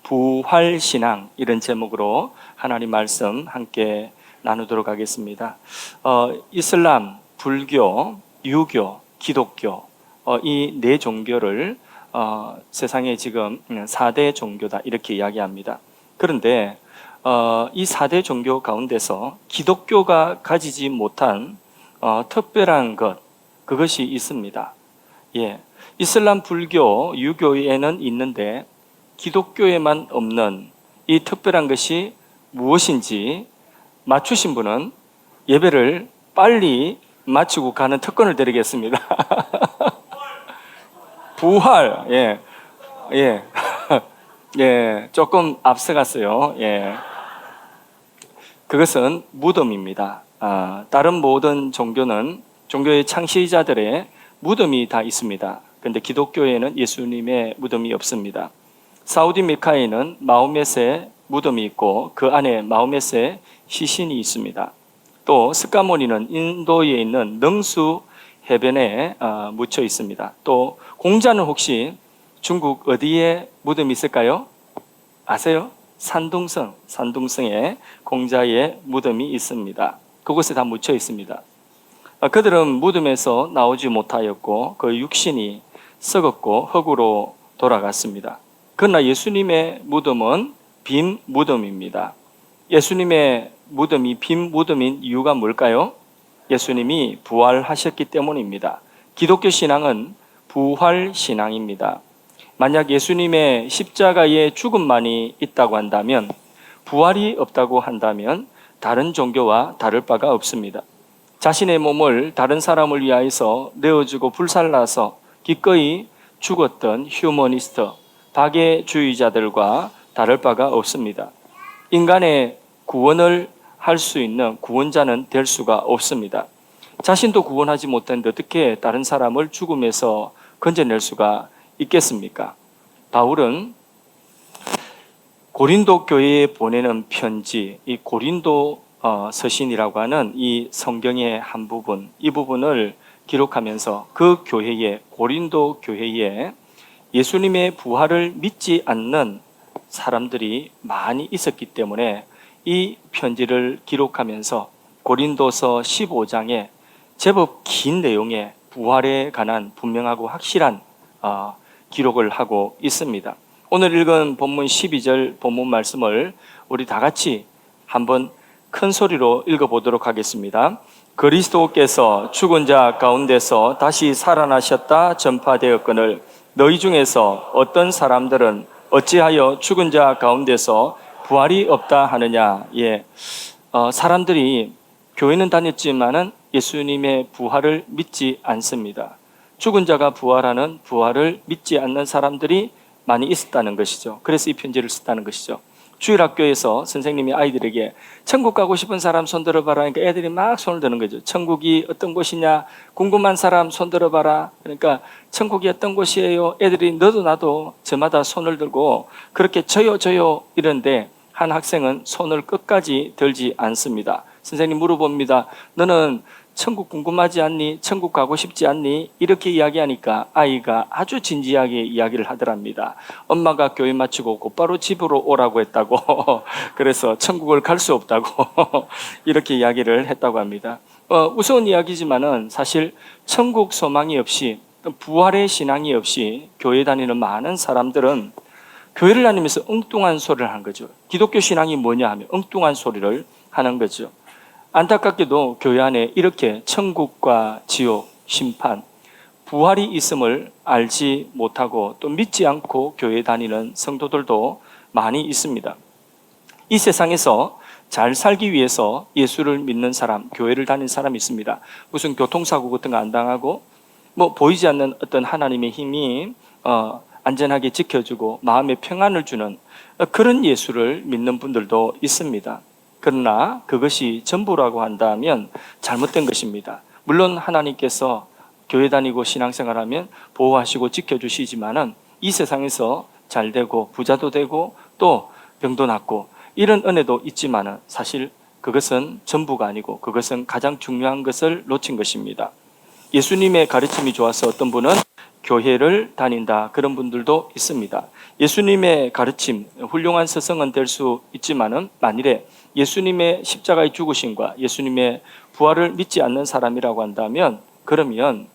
부활신앙, 이런 제목으로 하나님 말씀 함께 나누도록 하겠습니다. 이슬람, 불교, 유교, 기독교, 이 네 종교를 세상에 지금 4대 종교다 이렇게 이야기합니다. 그런데 이 4대 종교 가운데서 기독교가 가지지 못한 특별한 그것이 있습니다. 예, 이슬람, 불교, 유교에는 있는데 기독교에만 없는 이 특별한 것이 무엇인지 맞추신 분은 예배를 빨리 마치고 가는 특권을 드리겠습니다. 부활, 예, 예, 조금 앞서갔어요. 예, 그것은 무덤입니다. 다른 모든 종교의 창시자들의 무덤이 다 있습니다. 그런데 기독교에는 예수님의 무덤이 없습니다. 사우디 메카에는 마호멧의 무덤이 있고 그 안에 마호멧의 시신이 있습니다. 또 스카모니는 인도에 있는 능수 해변에 묻혀 있습니다. 또 공자는 혹시 중국 어디에 무덤이 있을까요? 아세요? 산둥성에 공자의 무덤이 있습니다. 그곳에 다 묻혀 있습니다. 그들은 무덤에서 나오지 못하였고 그 육신이 썩었고 흙으로 돌아갔습니다. 그러나 예수님의 무덤은 빈 무덤입니다. 예수님의 무덤이 빈 무덤인 이유가 뭘까요? 예수님이 부활하셨기 때문입니다. 기독교 신앙은 부활 신앙입니다. 만약 예수님의 십자가의 죽음만이 있다고 한다면, 부활이 없다고 한다면 다른 종교와 다를 바가 없습니다. 자신의 몸을 다른 사람을 위하여서 내어주고 불살라서 기꺼이 죽었던 휴머니스트, 박애주의자들과 다를 바가 없습니다. 인간의 구원을 할 수 있는 구원자는 될 수가 없습니다. 자신도 구원하지 못했는데 어떻게 다른 사람을 죽음에서 건져낼 수가 있겠습니까? 바울은 고린도 교회에 보내는 편지, 이 고린도 서신이라고 하는 이 성경의 한 부분, 이 부분을 기록하면서 그 교회에, 고린도 교회에 예수님의 부활을 믿지 않는 사람들이 많이 있었기 때문에 이 편지를 기록하면서 고린도서 15장에 제법 긴 내용의 부활에 관한 분명하고 확실한 기록을 하고 있습니다. 오늘 읽은 본문 12절 본문 말씀을 우리 다 같이 한번 큰 소리로 읽어보도록 하겠습니다. 그리스도께서 죽은 자 가운데서 다시 살아나셨다 전파되었거늘 너희 중에서 어떤 사람들은 어찌하여 죽은 자 가운데서 부활이 없다 하느냐. 예, 사람들이 교회는 다녔지만은 예수님의 부활을 믿지 않습니다. 죽은 자가 부활하는 부활을 믿지 않는 사람들이 많이 있었다는 것이죠. 그래서 이 편지를 썼다는 것이죠. 주일학교에서 선생님이 아이들에게 천국 가고 싶은 사람 손 들어봐라. 그러니까 애들이 막 손을 드는 거죠. 천국이 어떤 곳이냐 궁금한 사람 손 들어봐라. 그러니까 천국이 어떤 곳이에요. 애들이 너도 나도 저마다 손을 들고 그렇게 저요 이런데 한 학생은 손을 끝까지 들지 않습니다. 선생님 물어봅니다. 너는 천국 궁금하지 않니? 천국 가고 싶지 않니? 이렇게 이야기하니까 아이가 아주 진지하게 이야기를 하더랍니다. 엄마가 교회 마치고 곧바로 집으로 오라고 했다고 그래서 천국을 갈 수 없다고 이렇게 이야기를 했다고 합니다. 우스운 이야기지만은 사실 천국 소망이 없이 부활의 신앙이 없이 교회 다니는 많은 사람들은 교회를 다니면서 엉뚱한 소리를 하는 거죠. 기독교 신앙이 뭐냐 하면 엉뚱한 소리를 하는 거죠. 안타깝게도 교회 안에 이렇게 천국과 지옥, 심판, 부활이 있음을 알지 못하고 또 믿지 않고 교회 다니는 성도들도 많이 있습니다. 이 세상에서 잘 살기 위해서 예수를 믿는 사람, 교회를 다니는 사람이 있습니다. 무슨 교통사고 같은 거 안 당하고 보이지 않는 어떤 하나님의 힘이 안전하게 지켜주고 마음의 평안을 주는 그런 예수를 믿는 분들도 있습니다. 그러나 그것이 전부라고 한다면 잘못된 것입니다. 물론 하나님께서 교회 다니고 신앙생활하면 보호하시고 지켜주시지만은 이 세상에서 잘 되고 부자도 되고 또 병도 낫고 이런 은혜도 있지만은 사실 그것은 전부가 아니고 그것은 가장 중요한 것을 놓친 것입니다. 예수님의 가르침이 좋아서 어떤 분은 교회를 다닌다, 그런 분들도 있습니다. 예수님의 가르침, 훌륭한 스승은 될 수 있지만은 만일에 예수님의 십자가의 죽으심과 예수님의 부활을 믿지 않는 사람이라고 한다면 그러면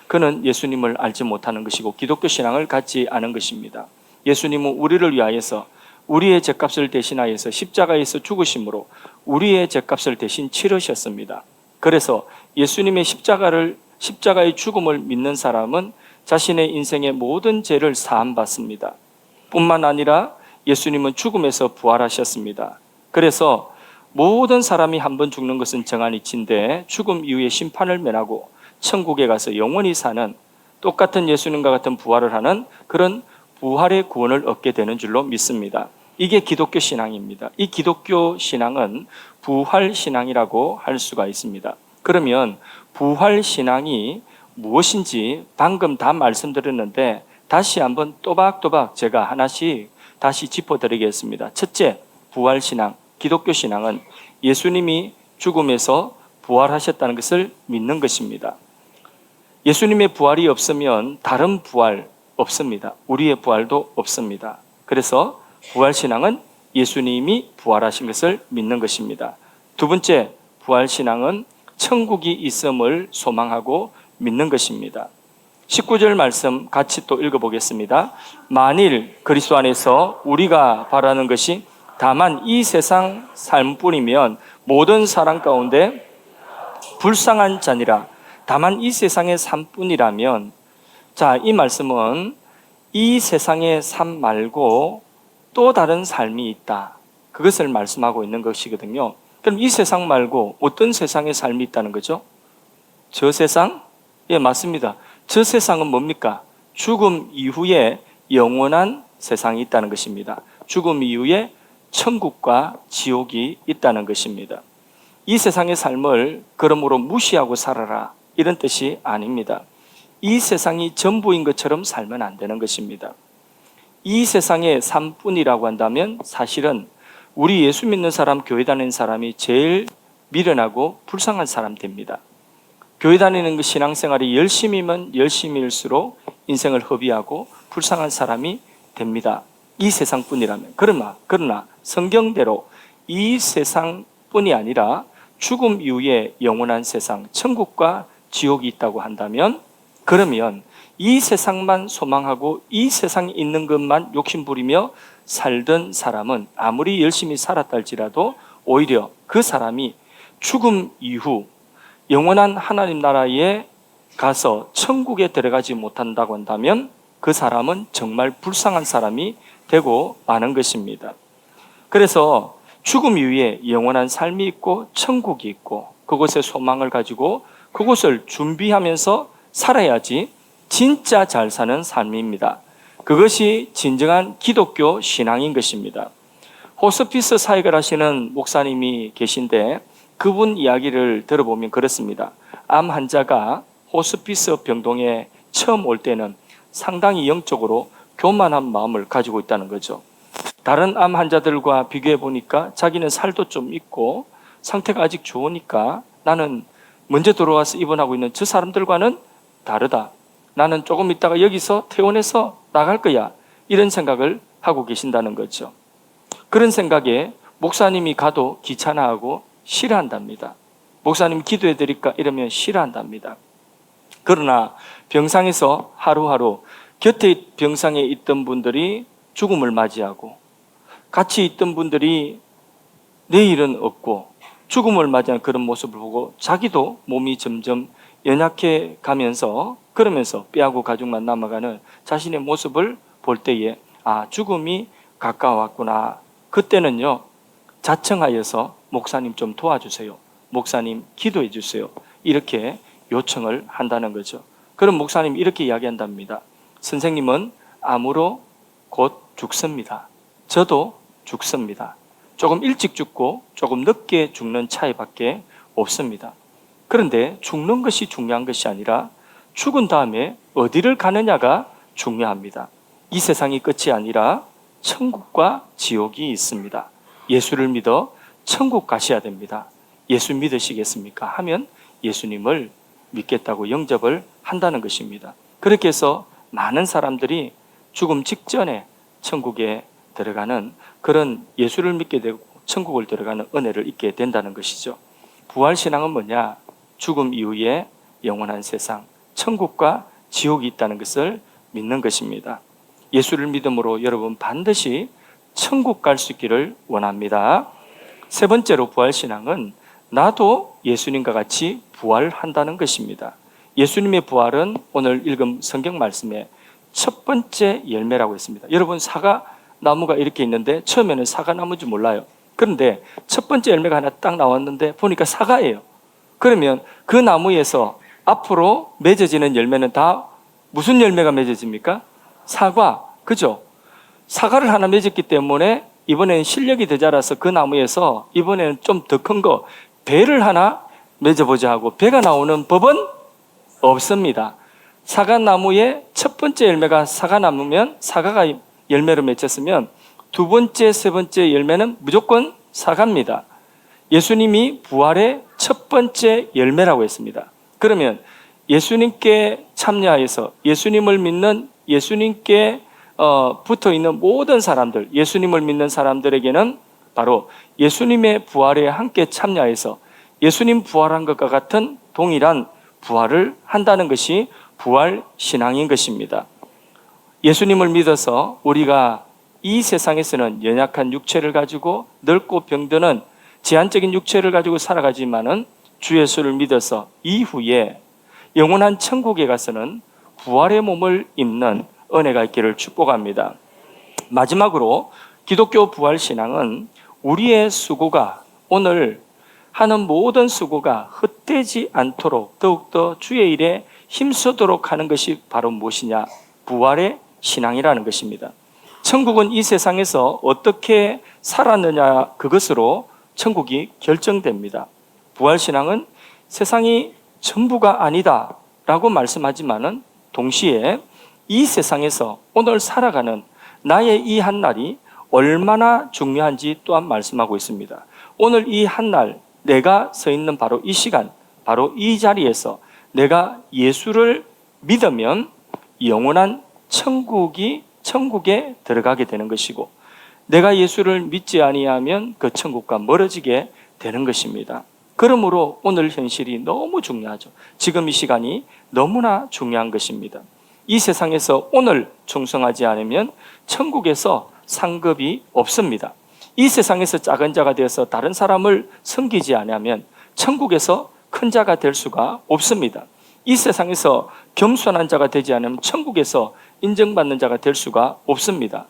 그는 예수님을 알지 못하는 것이고 기독교 신앙을 갖지 않은 것입니다. 예수님은 우리를 위하여서 우리의 죗값을 대신하여서 십자가에서 죽으심으로 우리의 죗값을 대신 치르셨습니다. 그래서 예수님의 십자가의 죽음을 믿는 사람은 자신의 인생의 모든 죄를 사함받습니다. 뿐만 아니라 예수님은 죽음에서 부활하셨습니다. 그래서 모든 사람이 한 번 죽는 것은 정한 이치인데 죽음 이후에 심판을 면하고 천국에 가서 영원히 사는, 똑같은 예수님과 같은 부활을 하는 그런 부활의 구원을 얻게 되는 줄로 믿습니다. 이게 기독교 신앙입니다. 이 기독교 신앙은 부활 신앙이라고 할 수가 있습니다. 그러면 부활 신앙이 무엇인지 방금 다 말씀드렸는데 다시 한번 또박또박 제가 하나씩 다시 짚어드리겠습니다. 첫째, 부활 신앙, 기독교 신앙은 예수님이 죽음에서 부활하셨다는 것을 믿는 것입니다. 예수님의 부활이 없으면 다른 부활 없습니다. 우리의 부활도 없습니다. 그래서 부활 신앙은 예수님이 부활하신 것을 믿는 것입니다. 두 번째, 부활 신앙은 천국이 있음을 소망하고 믿는 것입니다. 19절 말씀 같이 또 읽어보겠습니다. 만일 그리스도 안에서 우리가 바라는 것이 다만 이 세상 삶뿐이면 모든 사람 가운데 불쌍한 자니라. 다만 이 세상의 삶뿐이라면, 자, 이 말씀은 이 세상의 삶 말고 또 다른 삶이 있다, 그것을 말씀하고 있는 것이거든요. 그럼 이 세상 말고 어떤 세상의 삶이 있다는 거죠? 저 세상? 예, 맞습니다. 저 세상은 뭡니까? 죽음 이후에 영원한 세상이 있다는 것입니다. 죽음 이후에 천국과 지옥이 있다는 것입니다. 이 세상의 삶을 그러므로 무시하고 살아라, 이런 뜻이 아닙니다. 이 세상이 전부인 것처럼 살면 안 되는 것입니다. 이 세상의 삶뿐이라고 한다면 사실은 우리 예수 믿는 사람, 교회 다니는 사람이 제일 미련하고 불쌍한 사람 됩니다. 교회 다니는 그 신앙생활이 열심히면 열심일수록 인생을 허비하고 불쌍한 사람이 됩니다. 이 세상뿐이라면. 그러나 성경대로 이 세상뿐이 아니라 죽음 이후에 영원한 세상, 천국과 지옥이 있다고 한다면, 그러면 이 세상만 소망하고 이 세상에 있는 것만 욕심부리며 살던 사람은 아무리 열심히 살았다 할지라도 오히려 그 사람이 죽음 이후 영원한 하나님 나라에 가서 천국에 들어가지 못한다고 한다면 그 사람은 정말 불쌍한 사람이 되고 마는 것입니다. 그래서 죽음 이후에 영원한 삶이 있고 천국이 있고 그곳에 소망을 가지고 그곳을 준비하면서 살아야지 진짜 잘 사는 삶입니다. 그것이 진정한 기독교 신앙인 것입니다. 호스피스 사역을 하시는 목사님이 계신데 그분 이야기를 들어보면 그렇습니다. 암 환자가 호스피스 병동에 처음 올 때는 상당히 영적으로 교만한 마음을 가지고 있다는 거죠. 다른 암 환자들과 비교해 보니까 자기는 살도 좀 있고 상태가 아직 좋으니까 나는 먼저 들어와서 입원하고 있는 저 사람들과는 다르다. 나는 조금 있다가 여기서 퇴원해서 나갈 거야. 이런 생각을 하고 계신다는 거죠. 그런 생각에 목사님이 가도 귀찮아하고 싫어한답니다. 목사님 기도해 드릴까 이러면 싫어한답니다. 그러나 병상에서 하루하루 곁에 병상에 있던 분들이 죽음을 맞이하고 같이 있던 분들이 내일은 없고 죽음을 맞이하는 그런 모습을 보고 자기도 몸이 점점 연약해 가면서 그러면서 뼈하고 가죽만 남아가는 자신의 모습을 볼 때에 죽음이 가까웠구나. 그때는요 자청하여서 목사님 좀 도와주세요. 목사님 기도해 주세요. 이렇게 요청을 한다는 거죠. 그럼 목사님 이렇게 이야기한답니다. 선생님은 암으로 곧 죽습니다. 저도 죽습니다. 조금 일찍 죽고 조금 늦게 죽는 차이밖에 없습니다. 그런데 죽는 것이 중요한 것이 아니라 죽은 다음에 어디를 가느냐가 중요합니다. 이 세상이 끝이 아니라 천국과 지옥이 있습니다. 예수를 믿어 천국 가셔야 됩니다. 예수 믿으시겠습니까? 하면 예수님을 믿겠다고 영접을 한다는 것입니다. 그렇게 해서 많은 사람들이 죽음 직전에 천국에 들어가는 그런 예수를 믿게 되고 천국을 들어가는 은혜를 잊게 된다는 것이죠. 부활신앙은 뭐냐? 죽음 이후에 영원한 세상, 천국과 지옥이 있다는 것을 믿는 것입니다. 예수를 믿음으로 여러분 반드시 천국 갈 수 있기를 원합니다. 세 번째로 부활신앙은 나도 예수님과 같이 부활한다는 것입니다. 예수님의 부활은 오늘 읽은 성경 말씀의 첫 번째 열매라고 했습니다. 여러분, 사과나무가 이렇게 있는데 처음에는 사과나무인지 몰라요. 그런데 첫 번째 열매가 하나 딱 나왔는데 보니까 사과예요. 그러면 그 나무에서 앞으로 맺어지는 열매는 다 무슨 열매가 맺어집니까? 사과, 그죠? 사과를 하나 맺었기 때문에 이번에는 실력이 더 자라서 그 나무에서 이번에는 좀 더 큰 거 배를 하나 맺어보자 하고 배가 나오는 법은 없습니다. 사과나무의 첫 번째 열매가 사과나무면 사과가 열매로 맺혔으면 두 번째, 세 번째 열매는 무조건 사과입니다. 예수님이 부활의 첫 번째 열매라고 했습니다. 그러면 예수님께 참여하여서 예수님을 믿는 예수님께 붙어 있는 모든 사람들, 예수님을 믿는 사람들에게는 바로 예수님의 부활에 함께 참여해서 예수님 부활한 것과 같은 동일한 부활을 한다는 것이 부활 신앙인 것입니다. 예수님을 믿어서 우리가 이 세상에서는 연약한 육체를 가지고 늙고 병드는 제한적인 육체를 가지고 살아가지만은 주 예수를 믿어서 이후에 영원한 천국에 가서는 부활의 몸을 입는 은혜가 있기를 축복합니다. 마지막으로 기독교 부활 신앙은 우리의 수고가 오늘 하는 모든 수고가 헛되지 않도록 더욱더 주의 일에 힘쓰도록 하는 것이 바로 무엇이냐? 부활의 신앙이라는 것입니다. 천국은 이 세상에서 어떻게 살았느냐 그것으로 천국이 결정됩니다. 부활신앙은 세상이 전부가 아니다 라고 말씀하지만은 동시에 이 세상에서 오늘 살아가는 나의 이 한 날이 얼마나 중요한지 또한 말씀하고 있습니다. 오늘 이 한 날 내가 서 있는 바로 이 시간, 바로 이 자리에서 내가 예수를 믿으면 영원한 천국에 들어가게 되는 것이고 내가 예수를 믿지 아니하면 그 천국과 멀어지게 되는 것입니다. 그러므로 오늘 현실이 너무 중요하죠. 지금 이 시간이 너무나 중요한 것입니다. 이 세상에서 오늘 충성하지 않으면 천국에서 상급이 없습니다. 이 세상에서 작은 자가 되어서 다른 사람을 섬기지 않으면 천국에서 큰 자가 될 수가 없습니다. 이 세상에서 겸손한 자가 되지 않으면 천국에서 인정받는 자가 될 수가 없습니다.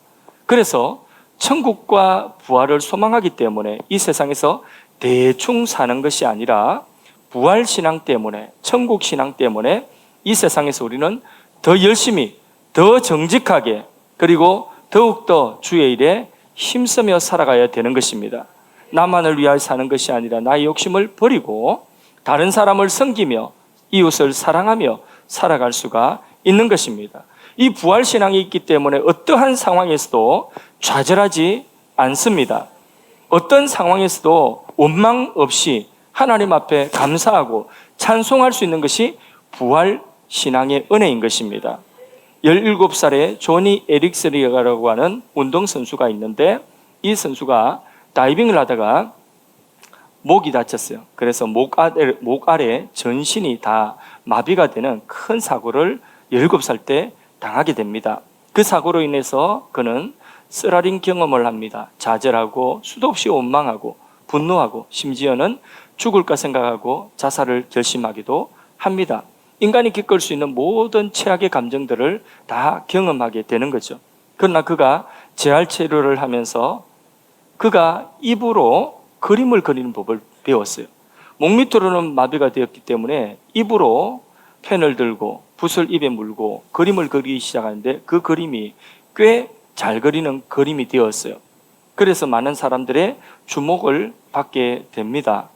그래서 천국과 부활을 소망하기 때문에 이 세상에서 대충 사는 것이 아니라 부활신앙 때문에, 천국신앙 때문에 이 세상에서 우리는 더 열심히, 더 정직하게, 그리고 더욱더 주의 일에 힘쓰며 살아가야 되는 것입니다. 나만을 위하여 사는 것이 아니라 나의 욕심을 버리고 다른 사람을 섬기며 이웃을 사랑하며 살아갈 수가 있는 것입니다. 이 부활신앙이 있기 때문에 어떠한 상황에서도 좌절하지 않습니다. 어떤 상황에서도 원망 없이 하나님 앞에 감사하고 찬송할 수 있는 것이 부활신앙의 은혜인 것입니다. 17살의 조니 에릭스리가라고 하는 운동선수가 있는데 이 선수가 다이빙을 하다가 목이 다쳤어요. 그래서 목 아래 전신이 다 마비가 되는 큰 사고를 17살 때 당하게 됩니다. 그 사고로 인해서 그는 쓰라린 경험을 합니다. 좌절하고 수도 없이 원망하고 분노하고 심지어는 죽을까 생각하고 자살을 결심하기도 합니다. 인간이 겪을 수 있는 모든 최악의 감정들을 다 경험하게 되는 거죠. 그러나 그가 재활 치료를 하면서 그가 입으로 그림을 그리는 법을 배웠어요. 목 밑으로는 마비가 되었기 때문에 입으로 펜을 들고 붓을 입에 물고 그림을 그리기 시작하는데 그 그림이 꽤 잘 그리는 그림이 되었어요. 그래서 많은 사람들의 주목을 받게 됩니다.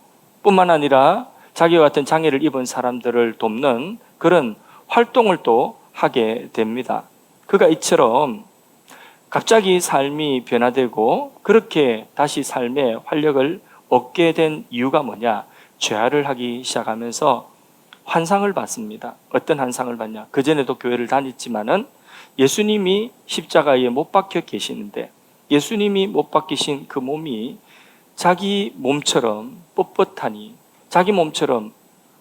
뿐만 아니라 자기와 같은 장애를 입은 사람들을 돕는 그런 활동을 또 하게 됩니다. 그가 이처럼 갑자기 삶이 변화되고 그렇게 다시 삶의 활력을 얻게 된 이유가 뭐냐? 재활을 하기 시작하면서 환상을 받습니다. 어떤 환상을 받냐? 그전에도 교회를 다녔지만은 예수님이 십자가에 못 박혀 계시는데 예수님이 못 박히신 그 몸이 자기 몸처럼 뻣뻣하니 자기 몸처럼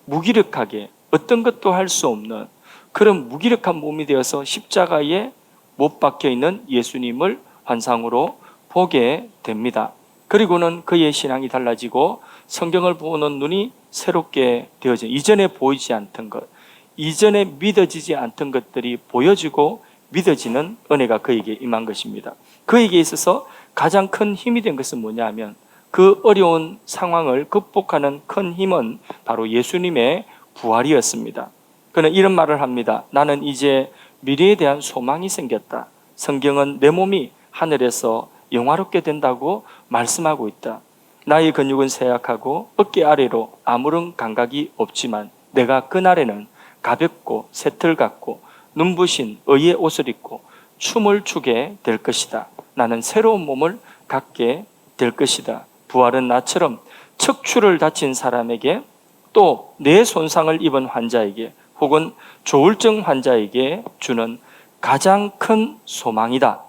무기력하게 어떤 것도 할 수 없는 그런 무기력한 몸이 되어서 십자가에 못 박혀 있는 예수님을 환상으로 보게 됩니다. 그리고는 그의 신앙이 달라지고 성경을 보는 눈이 새롭게 되어져 이전에 보이지 않던 것, 이전에 믿어지지 않던 것들이 보여지고 믿어지는 은혜가 그에게 임한 것입니다. 그에게 있어서 가장 큰 힘이 된 것은 뭐냐 하면 그 어려운 상황을 극복하는 큰 힘은 바로 예수님의 부활이었습니다. 그는 이런 말을 합니다. 나는 이제 미래에 대한 소망이 생겼다. 성경은 내 몸이 하늘에서 영화롭게 된다고 말씀하고 있다. 나의 근육은 쇠약하고 어깨 아래로 아무런 감각이 없지만 내가 그날에는 가볍고 새틀 같고 눈부신 의의 옷을 입고 춤을 추게 될 것이다. 나는 새로운 몸을 갖게 될 것이다. 부활은 나처럼 척추를 다친 사람에게 또 뇌 손상을 입은 환자에게 혹은 조울증 환자에게 주는 가장 큰 소망이다.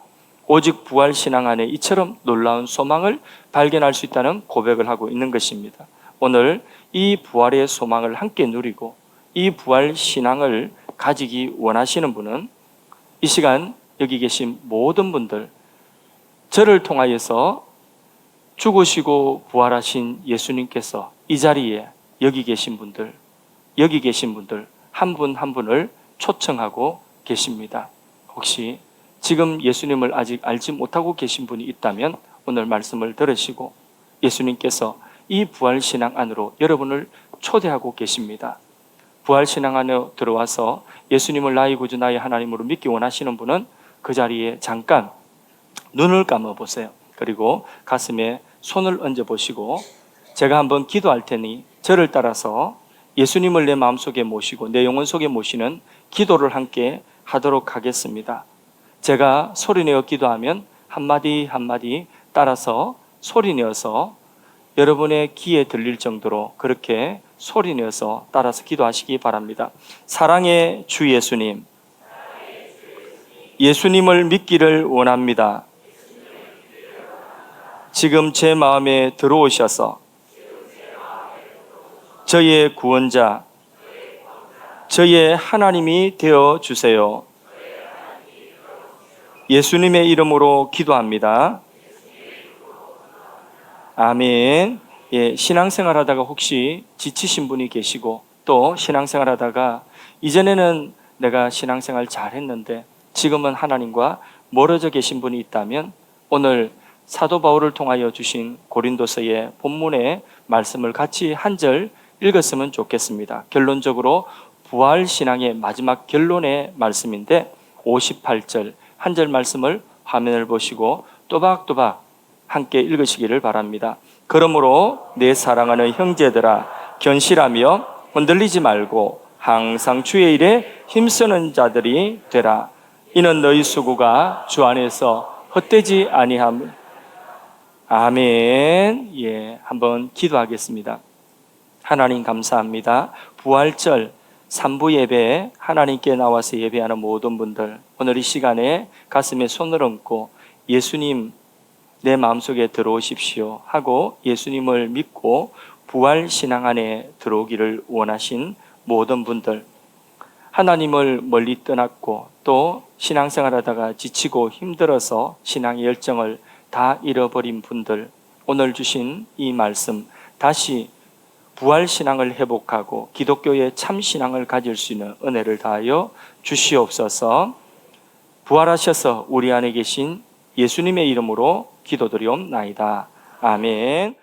오직 부활신앙 안에 이처럼 놀라운 소망을 발견할 수 있다는 고백을 하고 있는 것입니다. 오늘 이 부활의 소망을 함께 누리고 이 부활신앙을 가지기 원하시는 분은 이 시간 여기 계신 모든 분들, 저를 통하여서 죽으시고 부활하신 예수님께서 이 자리에 여기 계신 분들 한 분 한 분을 초청하고 계십니다. 혹시 지금 예수님을 아직 알지 못하고 계신 분이 있다면 오늘 말씀을 들으시고 예수님께서 이 부활신앙 안으로 여러분을 초대하고 계십니다. 부활신앙 안에 들어와서 예수님을 나의 구주 나의 하나님으로 믿기 원하시는 분은 그 자리에 잠깐 눈을 감아 보세요. 그리고 가슴에 손을 얹어 보시고 제가 한번 기도할 테니 저를 따라서 예수님을 내 마음속에 모시고 내 영혼 속에 모시는 기도를 함께 하도록 하겠습니다. 제가 소리내어 기도하면 한마디 한마디 따라서 소리내어서 여러분의 귀에 들릴 정도로 그렇게 소리내어서 따라서 기도하시기 바랍니다. 사랑의 주 예수님, 예수님을 믿기를 원합니다. 지금 제 마음에 들어오셔서 저의 구원자, 저의 하나님이 되어 주세요. 예수님의 이름으로 기도합니다. 아멘. 예, 신앙생활 하다가 혹시 지치신 분이 계시고 또 신앙생활 하다가 이전에는 내가 신앙생활 잘했는데 지금은 하나님과 멀어져 계신 분이 있다면 오늘 사도 바울을 통하여 주신 고린도서의 본문의 말씀을 같이 한 절 읽었으면 좋겠습니다. 결론적으로 부활신앙의 마지막 결론의 말씀인데 58절 한 절 말씀을 화면을 보시고 또박또박 함께 읽으시기를 바랍니다. 그러므로 내 사랑하는 형제들아 견실하며 흔들리지 말고 항상 주의 일에 힘쓰는 자들이 되라. 이는 너희 수고가 주 안에서 헛되지 아니함. 아멘. 예, 한번 기도하겠습니다. 하나님 감사합니다. 부활절 3부 예배에 하나님께 나와서 예배하는 모든 분들 오늘 이 시간에 가슴에 손을 얹고 예수님 내 마음속에 들어오십시오 하고 예수님을 믿고 부활신앙 안에 들어오기를 원하신 모든 분들 하나님을 멀리 떠났고 또 신앙생활 하다가 지치고 힘들어서 신앙의 열정을 다 잃어버린 분들 오늘 주신 이 말씀 다시 부활신앙을 회복하고 기독교의 참신앙을 가질 수 있는 은혜를 다하여 주시옵소서. 부활하셔서 우리 안에 계신 예수님의 이름으로 기도드리옵나이다. 아멘.